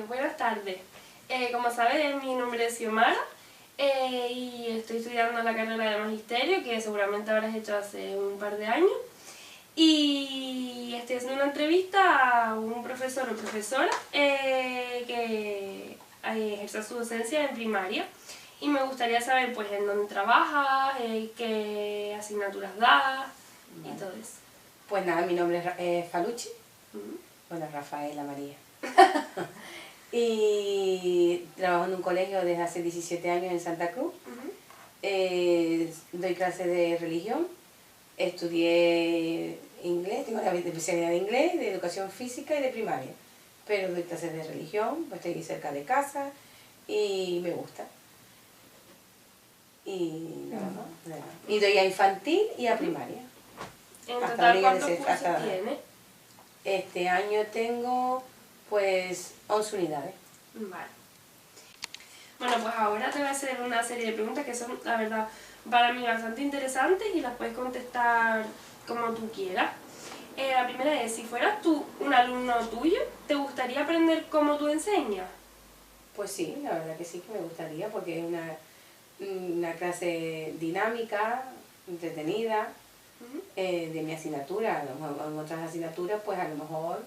Buenas tardes. Como sabes, mi nombre es Xiomara y estoy estudiando la carrera de Magisterio, que seguramente habrás hecho hace un par de años. Y estoy haciendo una entrevista a un profesor o profesora que ejerce su docencia en primaria. Y me gustaría saber pues en dónde trabajas, qué asignaturas das y todo eso. Pues nada, mi nombre es Falucci. Bueno, Rafaela María. Y trabajo en un colegio desde hace 17 años en Santa Cruz. Doy clases de religión. Estudié inglés, tengo la especialidad de inglés, de educación física y de primaria. Pero doy clases de religión, pues estoy cerca de casa y me gusta. Y nada más. Y doy a infantil y a primaria. ¿En total cuántos cursos tienes? Este año tengo pues 11 unidades. Vale. Bueno, pues ahora te voy a hacer una serie de preguntas que son, la verdad, para mí bastante interesantes y las puedes contestar como tú quieras. La primera es, si fueras tú un alumno tuyo, ¿te gustaría aprender cómo tú enseñas? Pues sí, la verdad que sí que me gustaría, porque es una clase dinámica, entretenida, de mi asignatura. En otras asignaturas pues a lo mejor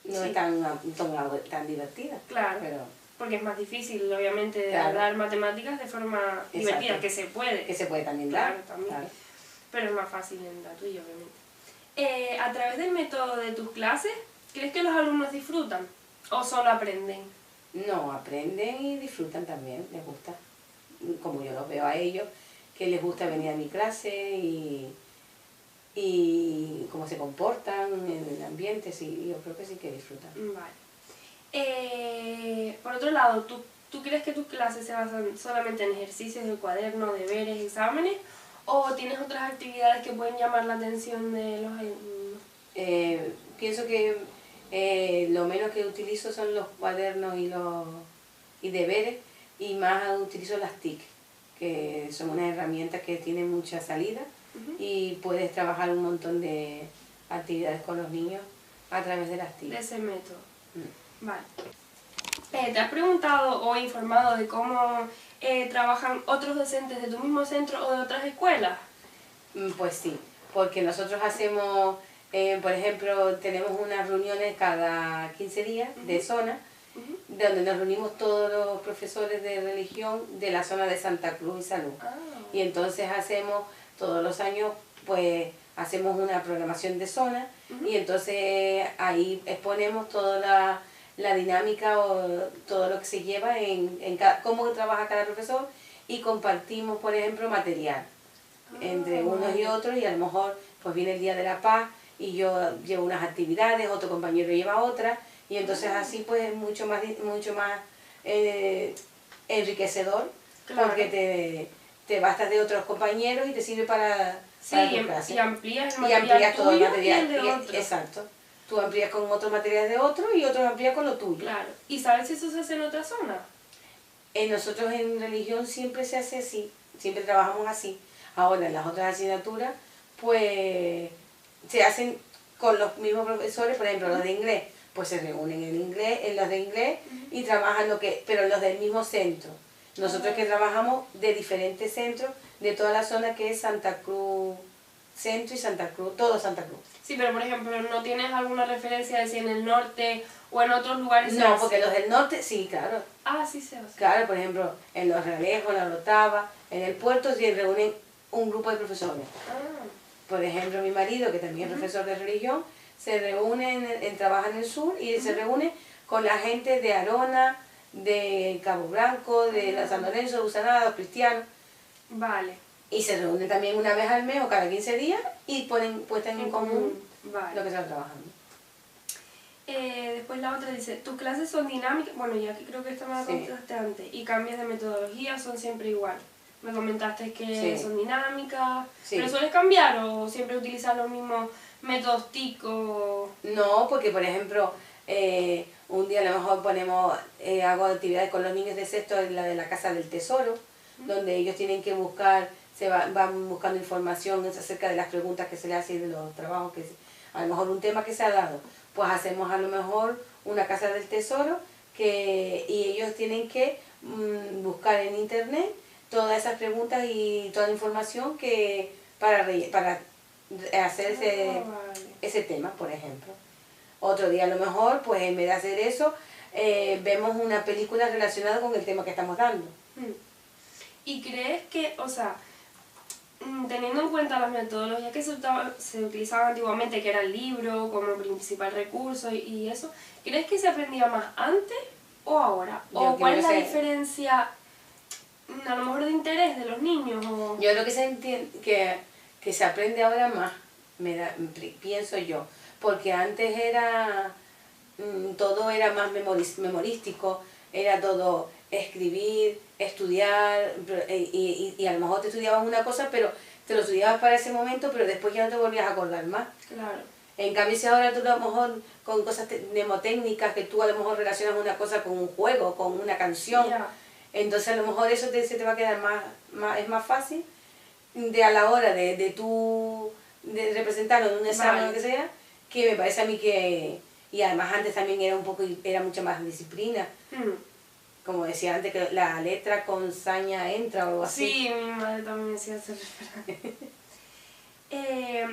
no Sí. es tan divertida. Claro, pero porque es más difícil, obviamente, Claro. dar matemáticas de forma divertida, Exacto. que se puede. que se puede también Claro, dar. también. Claro. Pero es más fácil en la tuya, obviamente. A través del método de tus clases, ¿crees que los alumnos disfrutan o solo aprenden? No, aprenden y disfrutan también, les gusta. Como yo los veo a ellos, que les gusta venir a mi clase y cómo se comportan en el ambiente, sí, yo creo que sí que disfrutan. Vale. Por otro lado, ¿tú crees que tus clases se basan solamente en ejercicios de cuaderno, deberes, exámenes? ¿O tienes otras actividades que pueden llamar la atención de los alumnos? Pienso que lo menos que utilizo son los cuadernos y deberes, y más utilizo las TIC, que son unas herramientas que tienen mucha salida y puedes trabajar un montón de actividades con los niños a través de las TIC. De ese método. Vale. ¿Te has preguntado o informado de cómo trabajan otros docentes de tu mismo centro o de otras escuelas? Pues sí, porque nosotros hacemos, por ejemplo, tenemos unas reuniones cada 15 días de zona, donde nos reunimos todos los profesores de religión de la zona de Santa Cruz y Salud. Y entonces hacemos, todos los años, pues hacemos una programación de zona y entonces ahí exponemos toda la dinámica o todo lo que se lleva en cómo trabaja cada profesor, y compartimos, por ejemplo, material entre unos y otros, y a lo mejor pues viene el Día de la Paz y yo llevo unas actividades, otro compañero lleva otras, y entonces así pues es mucho más enriquecedor. Claro. Porque te bastas de otros compañeros y te sirve para tu clase. Y amplías el material todo el tuyo material y el de otro. Exacto. Tú amplías con otros materiales de otro y otros amplías con lo tuyo. Claro. ¿Y sabes si eso se hace en otra zona? Nosotros en religión siempre se hace así, siempre trabajamos así. Ahora en las otras asignaturas pues se hacen con los mismos profesores, por ejemplo los de inglés, pues se reúnen en los de inglés y trabajan pero los del mismo centro. Nosotros que trabajamos de diferentes centros de toda la zona, que es Santa Cruz Centro y Santa Cruz, todo Santa Cruz. Sí, pero por ejemplo, ¿no tienes alguna referencia de si en el norte o en otros lugares? No, porque los del norte, sí, claro. Ah, sí se hace. Claro, por ejemplo, en Los Realejos, en La Orotava, en el puerto se reúnen un grupo de profesores. Por ejemplo, mi marido, que también es profesor de religión, se reúne, trabaja en el sur y se reúne con la gente de Arona, de Cabo Blanco, de San Lorenzo, de Busanada, los cristianos. Vale. Y se reúnen también una vez al mes o cada 15 días y puestan en común lo que están trabajando. Después la otra dice, tus clases son dinámicas, bueno ya que creo que esta me la comentaste antes, y cambias de metodología, son siempre igual. Me comentaste que son dinámicas, ¿pero sueles cambiar o siempre utilizar los mismos métodos TIC o...? No, porque por ejemplo, un día a lo mejor hago actividades con los niños de sexto, en la de la Casa del Tesoro, donde ellos tienen que buscar, van buscando información acerca de las preguntas que se les hacen, de los trabajos a lo mejor un tema que se ha dado, pues hacemos a lo mejor una casa del tesoro, y ellos tienen que buscar en internet todas esas preguntas y toda la información para hacer Vale. ese tema, por ejemplo. Otro día a lo mejor, pues en vez de hacer eso, vemos una película relacionada con el tema que estamos dando. ¿Y crees que, o sea, teniendo en cuenta las metodologías que se utilizaban antiguamente, que era el libro como principal recurso y eso, ¿crees que se aprendía más antes o ahora? ¿O cuál es la diferencia, a lo mejor, de interés de los niños? O... Yo creo que se entiende, que se aprende ahora más, pienso yo, porque antes todo era más memorístico, era todo escribir, estudiar, y a lo mejor te estudiabas una cosa, pero te lo estudiabas para ese momento, pero después ya no te volvías a acordar más. Claro. En cambio, si ahora tú a lo mejor con cosas mnemotécnicas, que tú a lo mejor relacionas una cosa con un juego, con una canción, entonces a lo mejor eso se te va a quedar es más fácil a la hora de representarlo en un examen o lo que sea, que me parece a mí que... Y además antes también era mucha más disciplina. Como decía antes, que la letra con saña entra o algo así. Sí, mi madre también decía ese refrán.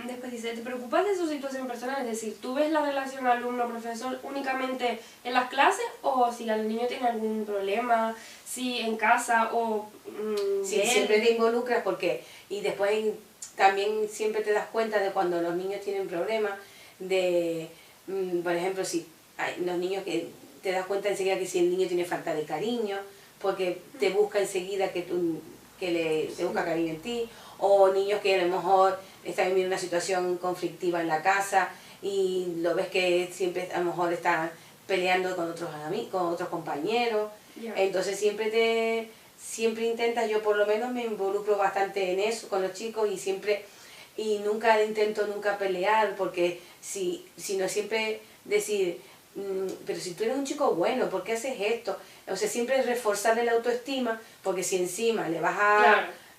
Después dice, ¿te preocupas de su situación personal? Es decir, ¿tú ves la relación alumno-profesor únicamente en las clases o si el niño tiene algún problema, si en casa o... Sí, siempre te involucras porque... Y después también siempre te das cuenta de cuando los niños tienen problemas, por ejemplo, si hay los niños que te das cuenta enseguida que si el niño tiene falta de cariño, porque te busca enseguida te busca cariño en ti, o niños que a lo mejor están viviendo una situación conflictiva en la casa y lo ves que siempre a lo mejor están peleando con otros amigos, con otros compañeros. Entonces siempre intentas, yo por lo menos me involucro bastante en eso con los chicos y nunca intento pelear, porque sino siempre decir, pero si tú eres un chico bueno, ¿por qué haces esto? O sea, siempre reforzarle la autoestima, porque si encima le vas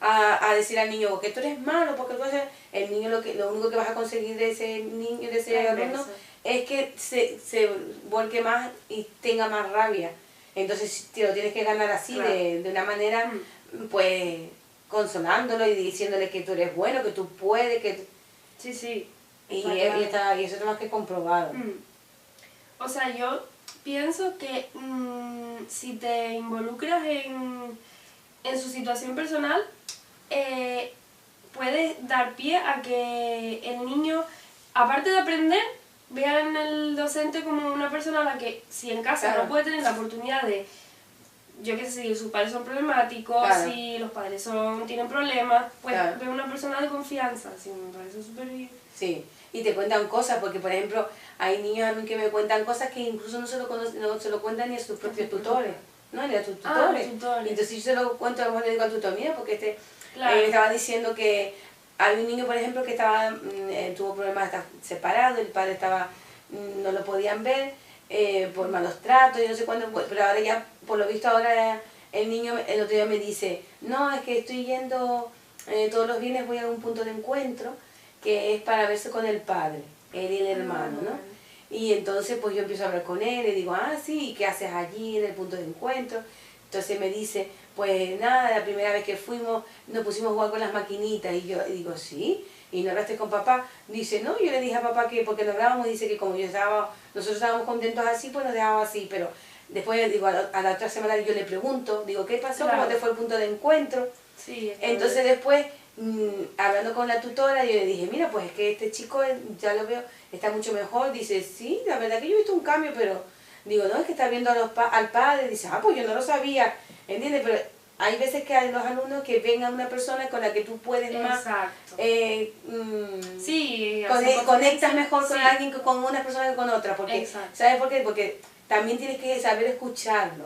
a decir al niño que tú eres malo, porque tú haces, el niño lo único que vas a conseguir de ese niño, de ese alumno, es que se vuelque más y tenga más rabia. Entonces te lo tienes que ganar así, de una manera, pues, consolándolo y diciéndole que tú eres bueno, que tú puedes, que... Sí. Y eso es más que comprobado. O sea, yo pienso que si te involucras en su situación personal, puedes dar pie a que el niño, aparte de aprender, vea en el docente como una persona a la que, si en casa no puede tener la oportunidad de, yo qué sé, si sus padres son problemáticos, si los padres tienen problemas, pues ve una persona de confianza, así me parece súper bien. Sí, y te cuentan cosas, porque por ejemplo, hay niños a mí que me cuentan cosas que incluso no se lo cuentan ni a sus propios tutores, ¿no? Ni a sus tutores. Entonces yo se lo cuento, a lo mejor le digo al tutor, mira, porque me estaba diciendo que hay un niño, por ejemplo, que tuvo problemas, está separado, el padre no lo podían ver por malos tratos y no sé cuándo, pero ahora ya, por lo visto ahora el niño el otro día me dice, no, es que estoy yendo, todos los viernes voy a un punto de encuentro que es para verse con el padre, él y el hermano, ¿no? Y entonces pues yo empiezo a hablar con él, le digo, sí, ¿y qué haces allí en el punto de encuentro? Entonces me dice, pues nada, la primera vez que fuimos nos pusimos a jugar con las maquinitas, y yo digo, sí, ¿y no hablaste con papá? Dice, no, yo le dije a papá que porque no hablábamos, dice que como nosotros estábamos contentos así, pues nos dejábamos así, pero después digo, a la otra semana yo le pregunto, digo, ¿qué pasó? ¿Cómo te fue el punto de encuentro? Sí, entonces después, hablando con la tutora, yo le dije, mira, pues es que este chico, ya lo veo, está mucho mejor. Dice, sí, la verdad que yo he visto un cambio, pero digo, no, es que está viendo al padre. Dice, pues yo no lo sabía, ¿entiendes? Pero hay veces que hay los alumnos que ven a una persona con la que tú puedes más, conectas mejor con alguien que con una persona que con otra, porque, ¿sabes por qué? Porque también tienes que saber escucharlo.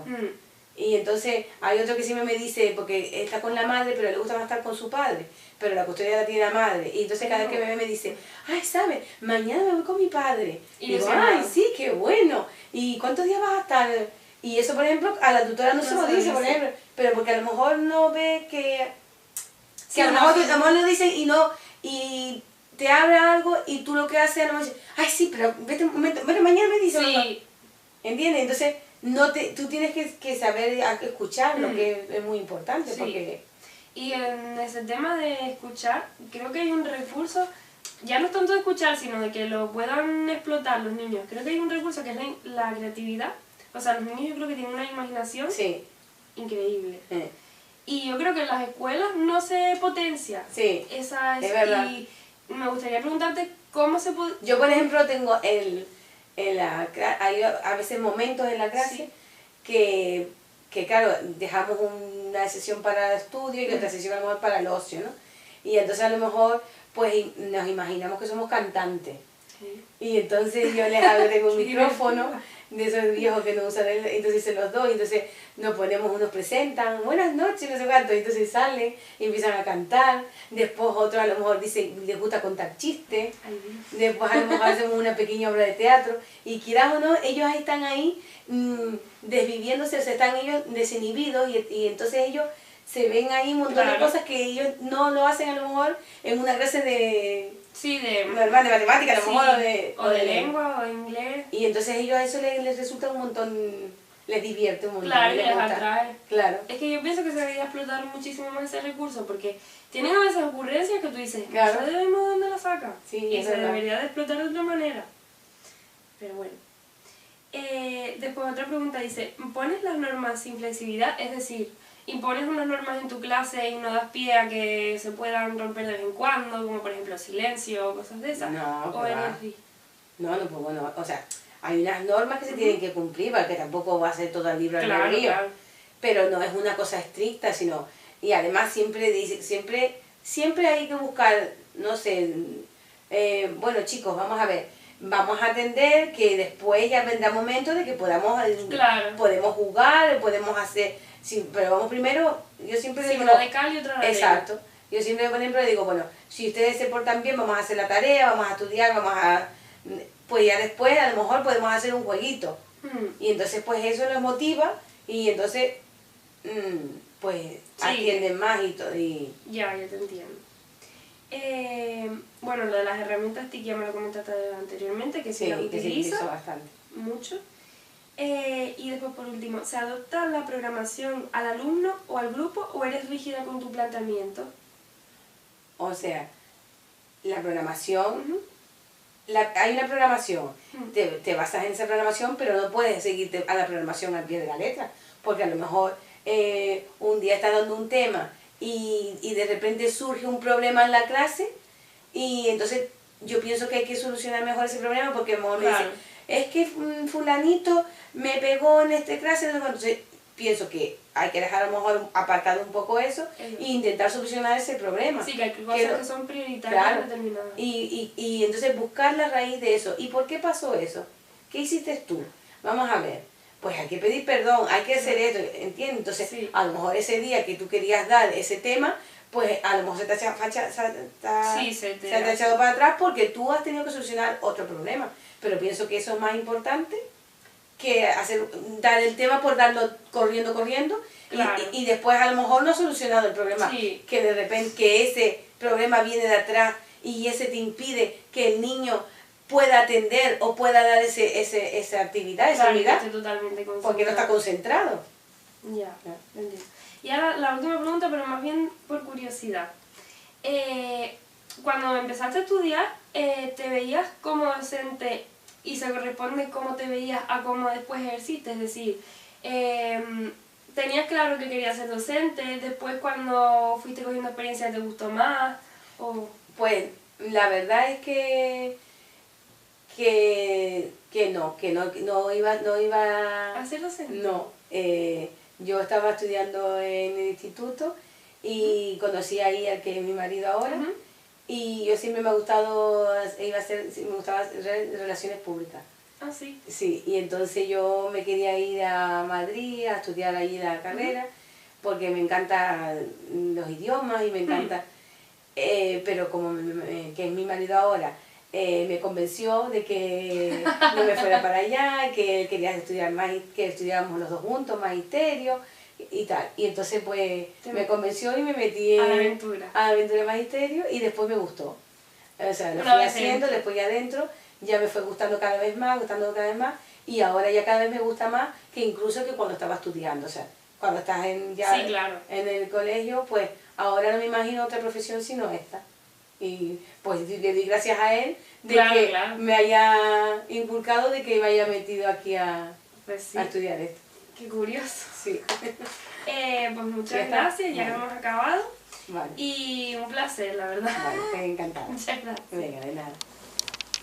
Y entonces hay otro que siempre me dice, porque está con la madre, pero le gusta más estar con su padre, pero la custodia la tiene la madre. Y entonces cada vez que me ve me dice, ¿sabes? Mañana me voy con mi padre. Y digo, sí, qué bueno. ¿Y cuántos días vas a estar? Y eso, por ejemplo, a la tutora no se lo dice, por ejemplo, pero porque a lo mejor no ve que a lo mejor lo dicen y te habla algo y tú lo que haces a lo mejor dices, sí, pero vete mañana me dice. Sí. ¿Entiendes? Entonces, tú tienes que saber escuchar, lo que es muy importante, Sí. porque... Y en ese tema de escuchar, creo que hay un recurso, ya no es tanto de escuchar, sino de que lo puedan explotar los niños. Creo que hay un recurso que es la creatividad. O sea, los niños yo creo que tienen una imaginación Sí. increíble. Y yo creo que en las escuelas no se potencia Sí, esa... es verdad. Y me gustaría preguntarte cómo se puede... Yo, por ejemplo, tengo hay a veces momentos en la clase Sí. que, claro, dejamos una sesión para el estudio y otra sesión a lo mejor para el ocio, ¿no? Y entonces a lo mejor pues nos imaginamos que somos cantantes. Sí. Y entonces yo les abro un micrófono de esos viejos que no usan entonces se los doy, entonces nos ponemos, unos presentan, buenas noches, no sé cuánto, y entonces salen y empiezan a cantar, después otros a lo mejor dicen, les gusta contar chistes, Ay, Dios. después a lo mejor hacemos una pequeña obra de teatro, y quieras o no, ellos están ahí desviviéndose, o sea, están ellos desinhibidos, y entonces ellos se ven ahí un montón de cosas que ellos no lo hacen a lo mejor en una clase de... Sí, de matemática, a lo mejor, o de lengua, o de inglés. Y entonces ellos a eso les resulta un montón, les divierte un montón. Claro, y les gusta. atrae. Claro. Es que yo pienso que se debería explotar muchísimo más ese recurso, porque tienen a veces ocurrencias que tú dices, Claro. no sabemos de dónde la saca. Sí, y es se verdad. debería de explotar de otra manera. Pero bueno. Después otra pregunta dice, ¿pones las normas sin flexibilidad? Es decir, impones unas normas en tu clase y no das pie a que se puedan romper de vez en cuando, como por ejemplo silencio o cosas de esas. No, o que va. eres rígido. No, pues bueno, o sea, hay unas normas que se tienen que cumplir, porque tampoco va a ser todo el libro al Claro, albedrío. claro. Pero no es una cosa estricta, sino... Y además siempre hay que buscar, no sé, bueno chicos, vamos a ver, vamos a atender que después ya vendrá momento de que podamos jugar, podemos hacer... Sí, pero vamos primero, yo siempre Sí, digo... una de cal y otra de Exacto. Yo siempre, por ejemplo, digo, bueno, si ustedes se portan bien, vamos a hacer la tarea, vamos a estudiar, vamos a... Pues ya después a lo mejor podemos hacer un jueguito. Y entonces pues eso los motiva y entonces pues atienden más y todo. Ya te entiendo. Bueno, lo de las herramientas TIC ya me lo comentaste anteriormente, que sí las que se utilizo utiliza bastante. mucho. Y después por último, ¿se adopta la programación al alumno o al grupo o eres rígida con tu planteamiento? O sea, la programación, hay una programación, te basas en esa programación, pero no puedes seguirte a la programación al pie de la letra, porque a lo mejor un día estás dando un tema y de repente surge un problema en la clase y entonces yo pienso que hay que solucionar mejor ese problema porque a lo mejor me dicen, es que fulanito me pegó en esta clase, entonces pienso que hay que dejar a lo mejor apartado un poco eso e intentar solucionar ese problema. Sí, que hay cosas que son prioritarias, claro, determinadas. Y entonces buscar la raíz de eso. ¿Y por qué pasó eso? ¿Qué hiciste tú? Vamos a ver. Pues hay que pedir perdón, hay que hacer esto, ¿entiendes? Entonces, a lo mejor ese día que tú querías dar ese tema, pues a lo mejor se te ha echado para atrás porque tú has tenido que solucionar otro problema. Pero pienso que eso es más importante que dar el tema por darlo corriendo y después a lo mejor no has solucionado el problema. Que de repente que ese problema viene de atrás y ese te impide que el niño pueda atender o pueda dar esa actividad, esa unidad, porque no está concentrado. Ya, entiendo. Y ahora la última pregunta, pero más bien por curiosidad. Cuando empezaste a estudiar, ¿te veías como docente y se corresponde cómo te veías a cómo después ejerciste? Es decir, ¿tenías claro que querías ser docente? ¿Después cuando fuiste cogiendo experiencia te gustó más? ¿O? Pues la verdad es que no iba ¿A ser docente? No, yo estaba estudiando en el instituto y conocí ahí al que es mi marido ahora y yo siempre me gustaba hacer relaciones públicas. Ah, sí. Sí, y entonces yo me quería ir a Madrid a estudiar allí la carrera porque me encantan los idiomas y me encanta, pero como que es mi marido ahora, me convenció de que no me fuera para allá, que él quería estudiar más, que estudiáramos los dos juntos, magisterio y tal. Y entonces pues me convenció y me metí a la aventura de magisterio y después me gustó. O sea, lo Una fui vez haciendo, dentro. después ya adentro, ya me fue gustando cada vez más, y ahora ya cada vez me gusta más que incluso que cuando estaba estudiando. O sea, cuando estás ya Sí, claro. en el colegio, pues ahora no me imagino otra profesión sino esta. Y pues le di gracias a él de Claro, que claro. me haya inculcado de que me haya metido aquí Pues sí, a estudiar esto. qué curioso. Sí. Pues Ya muchas está. gracias, ya que Vale. hemos acabado. Vale. Y un placer, la verdad. Vale, estoy encantada. Muchas gracias. Venga, de nada.